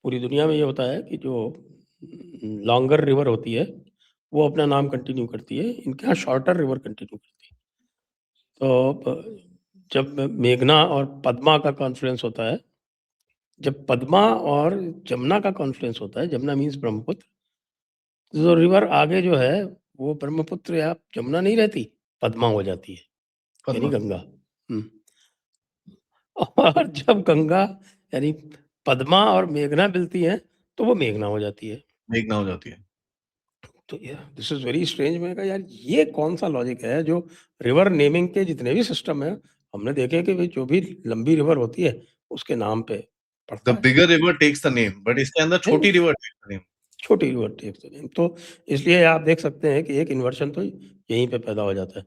पूरी दुनिया में ये होता है कि जो लॉन्गर रिवर होती है, वो अपना नाम कंटिन्यू करती है। इनके यहाँ शॉर्टर रिवर कंटिन्यू करती है। तो जब मेघना और पद्मा का कॉन्फ्लुएंस होता है, जब पद्मा और जमुना का कॉन्फ्लुएंस होता है, जमुना मीन्स ब्रह्मपुत्र, तो रिवर आगे जो है वो ब्रह्मपुत्र या जमुना नहीं रहती, पद्मा हो जाती है, यानी पद्मा। गंगा। और जब गंगा यानी पद्मा और मेघना मिलती हैं, तो वो मेघना हो जाती है। मेघना हो जाती है। तो यार दिस इज़ वेरी स्ट्रेंज। मैंने कहा यार ये कौन-सा लॉजिक है जो रिवर नेमिंग के जितने भी सिस्टम हैं, हमने देखे कि भई जो भी लंबी रिवर होती है, उसके नाम पे द पड़ता है। Bigger river takes the name, but इसके अंदर नहीं, छोटी रिवर टेक्स द नेम। छोटी रिवर टेक्स द नेम। तो इसलिए आप देख सकते हैं कि एक इन्वर्शन तो यहीं पे पैदा हो जाता है।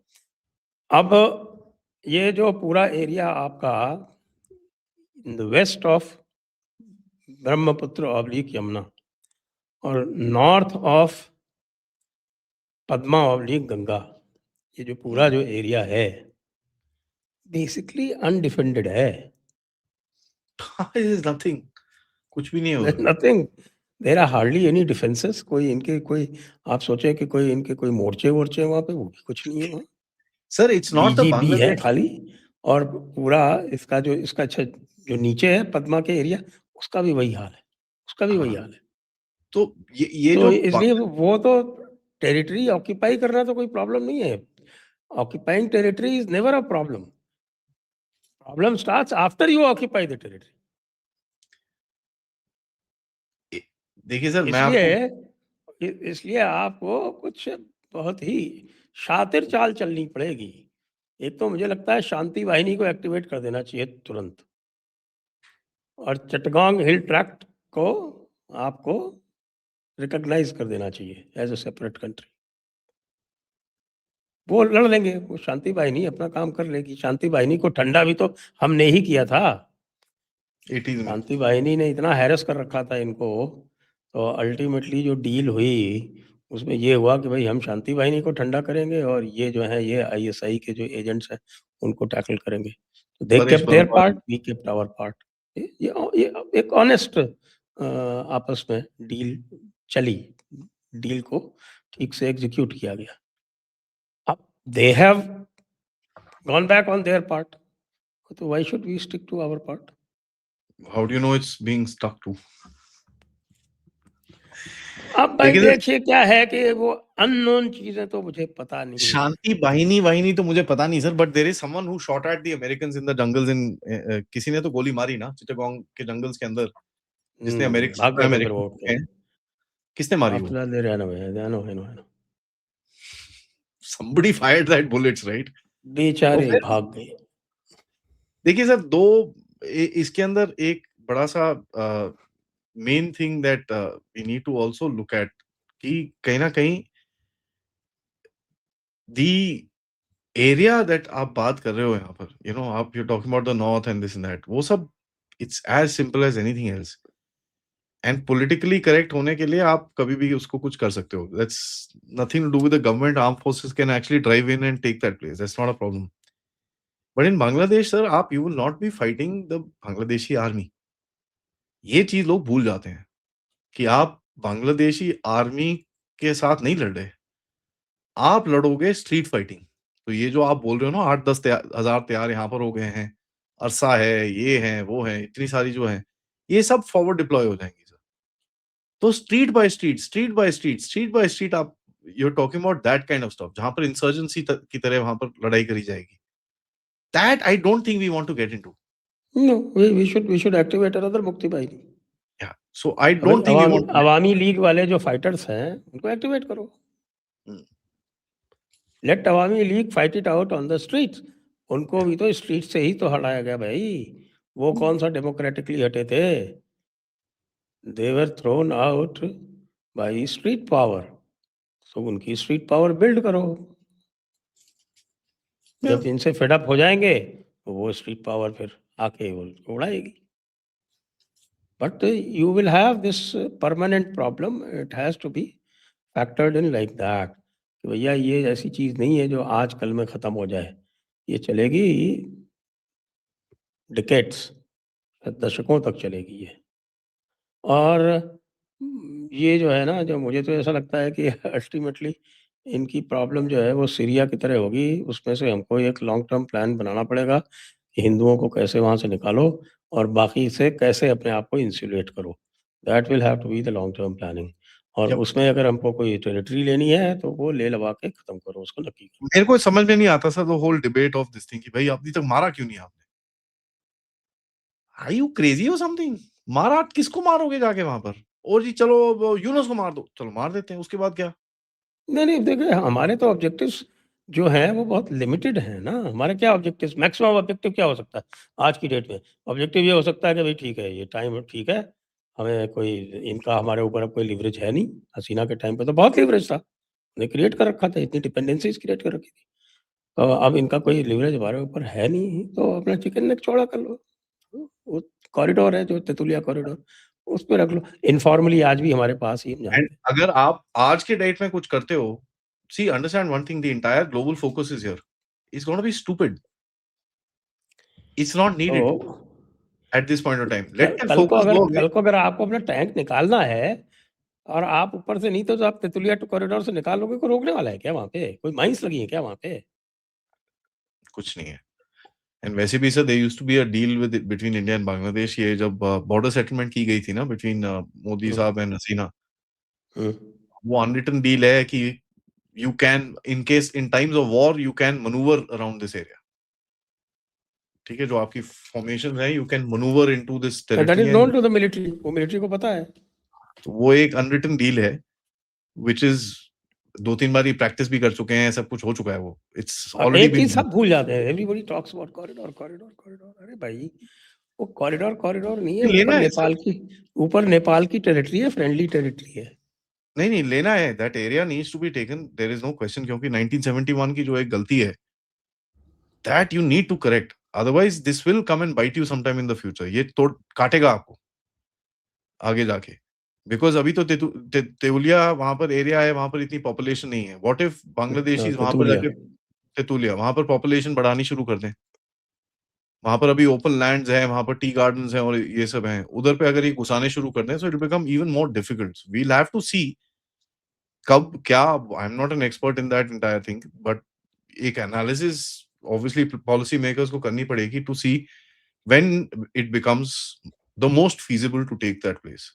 अब ये जो पूरा एरिया आपका in the west of Brahmaputra oblique Yamuna और north of Padma oblique Ganga, ये जो पूरा हुँ। जो एरिया है, बेसिकली अनडिफेंडेड है। इट इज़ नथिंग, कुछ भी नहीं है उधर। Nothing, there are hardly any defences. कोई इनके कोई आप सोचें कि कोई इनके कोई मोर्चे-वोर्चे हैं वहाँ पे, वो भी कुछ नहीं है वहाँ। Sir it's not the BGB है बांग्लादेश। खाली। और पूरा इसका जो इसका जो नीचे है पद्मा के एरिया, उसका भी वही हाल है, उसका भी वही हाँ, हाल है। तो ये तो जो इसलिए वो तो टेरिटरी ऑक्यूपाई करना तो कोई प्रॉब्लम नहीं है। Occupying territory is never a problem. Problem starts after you occupy the territory. ए देखिए सर मैं इसलिए आपको इसलिए आपको कुछ बहुत ही शातिर चाल चलनी पड़ेगी। एक तो मुझे लगता है शांति वाहिनी को एक्टिवेट कर देना चाहिए तुरंत, और चिटगांग हिल ट्रैक्ट को आपको रिकॉग्नाइज कर देना चाहिए एज अ सेपरेट कंट्री। वो लड़ लेंगे, वो शांति वाहिनी अपना काम कर लेगी। शांति वाहिनी को ठंडा भी तो हमने ही किया था। 80s में। शांति वाहिनी ने इतना हैरेस कर रखा था इनको, तो अल्टीमेटली जो डील हुई उसमें ये हुआ कि भाई हम शांति वाहिनी को ठंडा करेंगे और ये जो है ये आईएसआई के जो एजेंट्स हैं उनको टैकल करेंगे। तो दे परेश केप्ट देयर परमार। Part, we kept our part. ये एक ऑनेस्ट आपस में डील चली। डील को ठीक से एग्जीक्यूट किया गया। अब they have gone back on their part, तो why should we stick to our part? How do you know it's being stuck to? अब भाई देखिए सर, देखिए क्या है कि वो अननोन चीजें तो मुझे पता नहीं है। शांति वाहिनी वाहिनी तो मुझे पता नहीं sir, but there is someone who shot at the Americans in the jungles in किसी ने तो गोली मारी ना चिटागोंग के जंगल्स के अंदर, जिसने भाग गए थे फिर अमेरिकन वो उठ के। हैं, किसने मारी वो? After that I know I know. Somebody fired that bullets, right? तो बेचारे फिर भाग गए। देखिए सर, दो इसके अंदर एक बड़ा सा main thing that we need to also look at कि कहीं ना कहीं दी एरिया दैट आप बात कर रहे हो यहाँ पर, आप you talking about the north and this and that, वो सब it's as simple as anything else. And politically correct होने के लिए आप कभी भी उसको कुछ कर सकते हो। That's nothing to do with the government. Arm forces can actually drive in and take that place, that's not a problem. But in Bangladesh sir, आप you will not be fighting the Bangladeshi army. ये चीज लोग भूल जाते हैं कि आप Bangladeshi army के साथ नहीं लड़ रहे, आप लड़ोगे स्ट्रीट फाइटिंग। तो ये जो आप बोल रहे हो ना 8-10 हज़ार तैयार यहाँ पर हो गए हैं, अरसा है, ये है, वो है, इतनी सारी जो है, ये सब फॉरवर्ड डिप्लॉय हो जाएँगी सर। तो street by street, street by street, street by street आप you are talking about that kind of stuff जहाँ पर इंसर्जेंसी त की तरह वहाँ पर लड़ाई करी जाएगी। That I don't think we want to get into. No, we should activate another Mukti Bahini. या सो आई भाई don't think we want to get. Awami League वाले जो फाइटर्स हैं उनको एक्टिवेट करो। हुँ, let Awami League fight it out on the streets. उनको या भी तो स्ट्रीट से ही तो हटाया गया भाई। वो हुँ, कौन सा डेमोक्रेटिकली हटे थे? They were thrown out by street power. तो उनकी स्ट्रीट पावर बिल्ड करो। या जब इनसे फेड अप हो जाएंगे तो वो स्ट्रीट पावर फिर आके वो उनको उड़ाएगी। But you will have this permanent problem. It has to be factored in like that कि भैया ये ऐसी चीज़ नहीं है जो आज कल में ख़त्म हो जाए। ये चलेगी डिकेड्स, दशकों तक चलेगी ये। और ये जो है ना, जो मुझे तो ऐसा लगता है कि अल्टीमेटली इनकी प्रॉब्लम जो है वो सीरिया की तरह होगी। उसमें से हमको एक लॉन्ग टर्म प्लान बनाना पड़ेगा कि हिंदुओं को कैसे वहाँ से निकालो और बाकी से कैसे अपने आप को इंसुलेट करो। That will have to be the long term planning. और Yep. उसमें अगर हमको कोई टेरिटरी लेनी है तो वो ले लवा के खत्म करो, उसको नक्की करो। मेरे को समझ में नहीं आता sir the whole debate of this thing कि भाई अभी तक मारा क्यों नहीं आपने? आर यू क्रेजी और समथिंग? मारा किसको मारोगे जाके वहां पर? और जी चलो यूनुस को मार दो, चलो मार देते हैं, उसके बाद क्या? नहीं, नहीं, देखिए हमारे तो ऑब्जेक्टिव्स जो हैं वो बहुत लिमिटेड हैं ना। हमारे क्या ऑब्जेक्टिव्स, मैक्सिमम ऑब्जेक्टिव क्या हो सकता है आज की डेट में? ऑब्जेक्टिव ये हो सकता है कि भई ठीक है, ये टाइम ठीक है, हमें कोई इनका हमारे ऊपर अब कोई लिवरेज है नहीं। हसीना के टाइम पे तो बहुत लिवरेज था, उन्हें क्रिएट कर रखा था, इतनी डिपेंडेंसीज़ क्रिएट कर रखी थी। अब इनका कोई लिवरेज हमारे ऊपर है नहीं, तो अपना चिकन नेक चौड़ा कर लो। वो कॉरिडोर है जो तेतुलिया कॉरिडोर, उस पे रख लो। इन्फॉर्मली आज भी हमारे पास ही हम एंड जानते हैं। अगर आप आज के डेट में कुछ करते हो, see understand one thing, the entire global focus is here, it's gonna be stupid, it's not तो needed at this point of time, let them कल फोकस गो अवे। को अगर आपको अपना टैंक निकालना है और आप ऊपर से नहीं तो आप तेतुलिया टू कॉरिडोर से निकाल लोगे, कोई रोकने वाला है क्या वहाँ पे? कोई माइन्स लगी है क्या वहाँ पे? कुछ नहीं है। एंड वैसे भी sir there used to be a deal with between India and Bangladesh, ये जब बॉर्डर सेटलमेंट की गई थी ना बिटवीन मोदी हुँ, साहब एंड हसीना, हुँ। वो अनरिटन डील है कि you can in case in times of war you can manoeuvre around this area. ठीक है, जो आपकी फॉर्मेशन है you can manoeuvre into this and that territory is and known to the military, वो military को पता है। वो एक अनरिटन डील है व्हिच इज 2-3 बार ही प्रैक्टिस भी कर चुके हैं, सब कुछ हो चुका है वो। इट्स और ऑलरेडी एक बीन चीज़ सब भूल जाते हैं, everybody talks about corridor, corridor, corridor. अरे भाई, वो कॉरिडोर, कॉरिडोर नहीं है, लेना है सर। ऊपर नेपाल की टेरिटरी है, फ्रेंडली टेरिटरी है। नहीं, लेना है, that area needs to be taken, there is no question, क्योंकि 1971 की जो एक गलती है, that you need to correct, otherwise this will come and bite you some time in the future, ये तोड़ काटेगा आपको आगे जाके। बिकॉज़ अभी तो तेतुलिया वहाँ पर एरिया है, वहाँ पर इतनी पॉपुलेशन नहीं है। व्हाट इफ बांग्लादेशीज़ वहाँ पर तेतुलिया। जाके तेतुलिया, वहाँ पर पॉपुलेशन बढ़ानी शुरू कर दें? वहाँ पर अभी ओपन लैंड्स हैं, वहाँ पर टी गार्डन्स हैं और ये सब हैं। उधर पे अगर ये घुसाने शुरू कर दें, so it will become even more difficult. We will have to see कब क्या, I am not an expert in that entire thing, but एक एनालिसिस ऑब्वियसली पॉलिसी मेकर्स को करनी पड़ेगी to see when it becomes the most feasible to take that place.